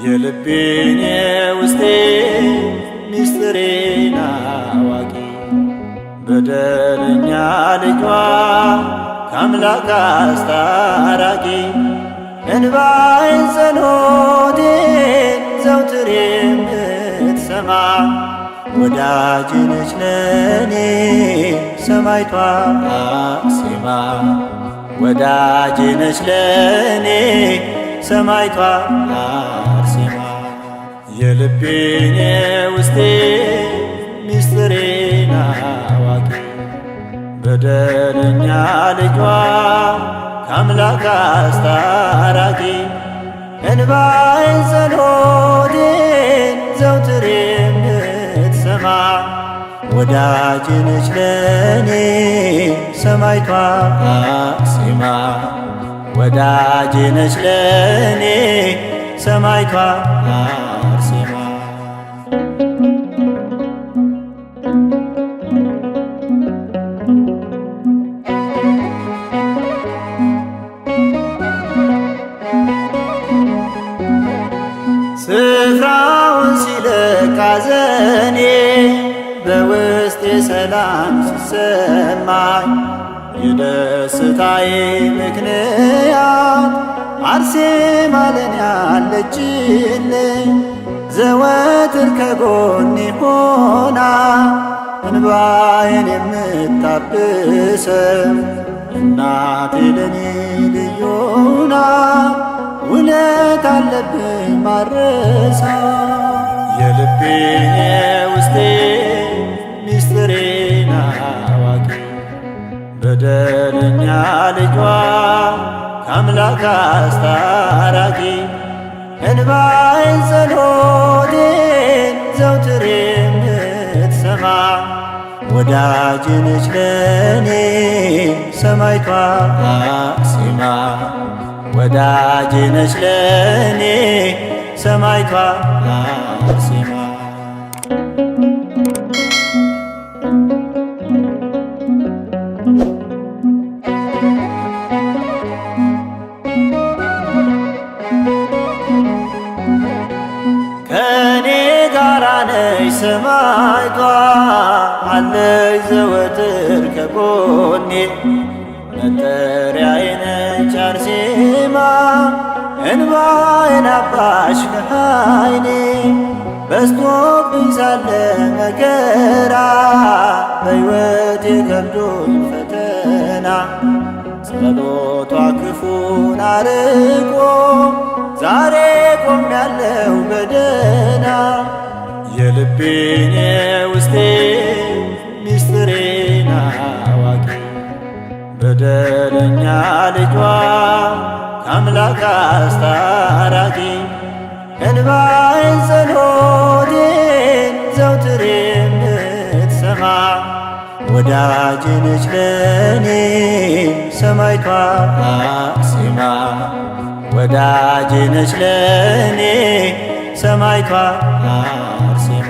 የልቤን የውስጤ ሚስጥሬን አዋቂ በደለኛ ልጇ ከአምላክ አስታራቂ እንባዬን ጸሎቴን ዘውትር የምትሰማ ወዳጄ ነች ለኔ ሰማዕቷ አርሴማ ወዳጄ ነች ለኔ ሰማዕቷ አርሴማ የልቤን የውስጤ ሚስጥሬን አዋቂ በደለኛ ልጇ ከአምላክ አስታራቂ እንባዬን ጸሎቴን ዘውትር የምትሰማ ወዳጄ ነች ለኔ ሰማዕቷ አርሴማ ወዳጄ ነች ለኔ ሰማዕቷ አርሴማ ስፍራውን ሲለቅ ሐዘኔ በውስጤ ሰላም ሲሰማኝ የደስታዬ ምክንያት አርሴማ ለኔ አለችልኝ ዘወትር ከጎኔ ሆና እንባዬን የምታብሰው እናቴ ለኔ ልዩ ናት ውለታ አለብኝ ማረሳ የልቤን የውስጤ ሚስጥሬን አዋቂ በደለኛ ልጇ ከአምላክ አስታራቂ እንባዬን ጸሎቴን ዘውትር የምትሰማ ወዳጄ ነች ለኔ ሰማዕቷ አርሴማ ወዳጄ ነች ለኔ ሰማዕቷ አርሴማ ከኔ ጋራ ነች ሰማዕቷ አለች ዘወትር ከጎኔ መጠሪያዬ ነች አርሴማ እንባዬን አባሽ ከዓይኔ በዝቶብኝ ሳለ መከራ በሕይወቴ ከብዶኝ ፈተና ጸሎቷ ክፉን አርቆ ዛሬ ቆሜያለሁ በደህና የልቤን የውስጤ ሚስጥሬን አዋቂ በደለኛ ልጇ ከአምላክ አስታራቂ እንባዬን ጸሎቴን ዘውትር የምትሰማ ወዳጄ ነች ለኔ ሰማዕቷ አርሴማ ወዳጄ ነች ለኔ ሰማዕቷ አርሴማ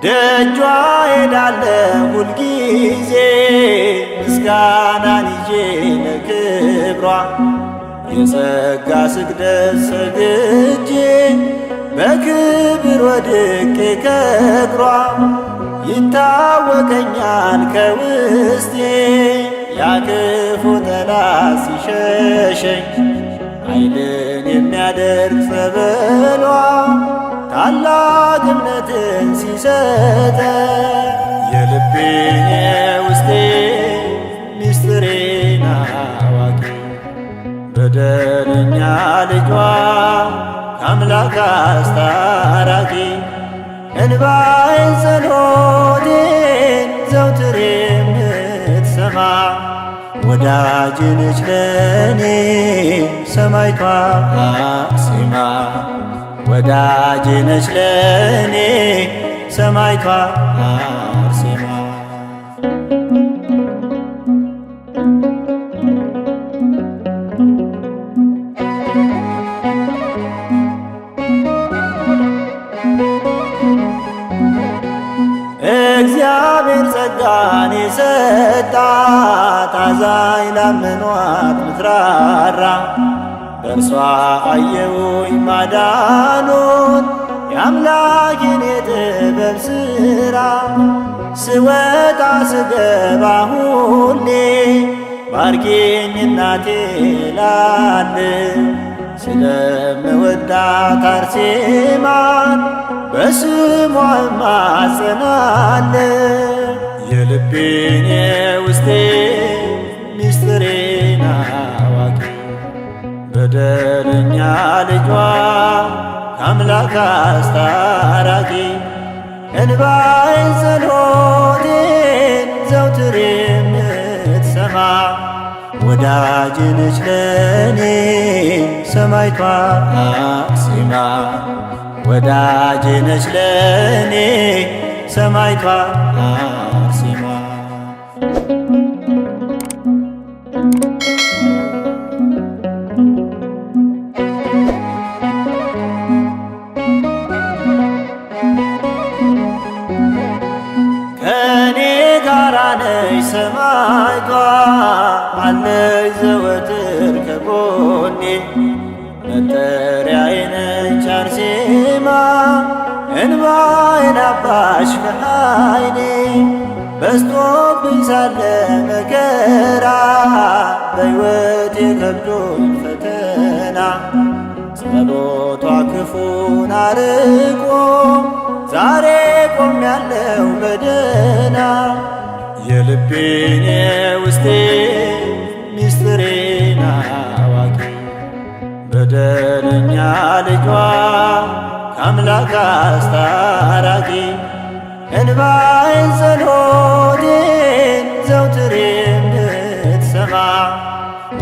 ደጇ ሄዳለሁ ሁልጊዜ ምስጋናን ይዤ ለክብሯ የጸጋ ስግደት ሰግጄ በክብር ወድቄ ከእግሯ ይታወቀኛል ከውስጤ ያክፉ ጠላት ሲሸሸኝ ኃይልን የሚያደርግ ጸበሏ ታላቅ እምነትን ሲሰጠ የልቤን የውስጤ ሚስጥሬን አዋቂ በደለኛ ልጇ ከአምላክ አስታራቂ እንባዬን ጸሎቴን ዘውትር የምትሰማ ወዳጅ ነች ለኔ ሰማዕቷ አርሴማ ወዳጅ ነች ለኔ ሰማዕቷ አርሴማ። እግዚአብሔር ጸጋን የሰጣት አዛኝ ላመኗት ምትራራ በእርሷ አየሁኝ ማዳኑን የአምላኬን የጥበብ ሥራ ስወጣ ስገባ ሁሌ ባርኪኝ እናቴ እላለሁ ስለምወዳት አርሴማን በስሟ እማጸናለሁ። የልቤን የውስጤ ሚስጥሬን አዋቂ በደለኛ ልጇ ከአምላክ አስታራቂ እንባዬን ጸሎቴን ዘውትር የምትሰማ ወዳጅ ነች ለኔ ሰማዕቷ አርሴማ ወዳጅ ነች ለኔ ሰማዕቷ አርሴማ። ከኔ ጋራ ነች ሰማዕቷ አለች ዘወትር ከጎኔ መጠሪያዬ ነች አርሴማ እንባዬን አባሽ ከዓይኔ በዝቶብኝ ሳለ መከራ በሕይወቴ ከብዶኝ ፈተና ጸሎቷ ክፉን አርቆ ዛሬ ቆሜያለሁ በደህና የልቤን የውስጤ ሚስጥሬን አዋቂ በደለኛ ልጇ ከአምላክ አስታራቂ እንባዬን ጸሎቴን ዘውትር የምትሰማ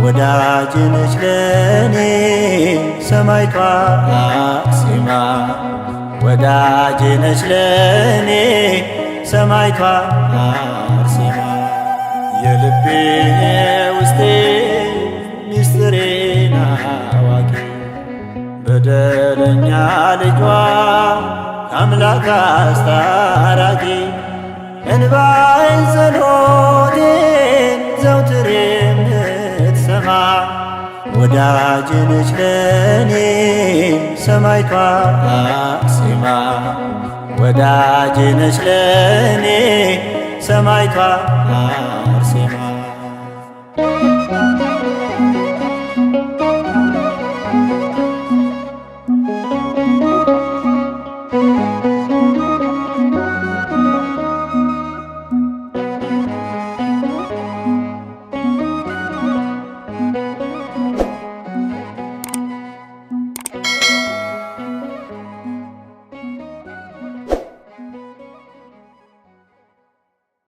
ወዳጅ ነች ለኔ ሰማዕቷ አርሴማ ወዳጅ ነች ለኔ ሰማዕቷ አርሴማ የልቤን የውስጤ ሚስጥሬን አዋቂ በደለኛ ልጇ ከአምላክ አስታራቂ እንባዬን ጸሎቴን ዘውትር የምትሰማ ወዳጅ ነች ለኔ ሰማዕቷ አርሴማ ወዳጅ ነች ለኔ ሰማዕቷ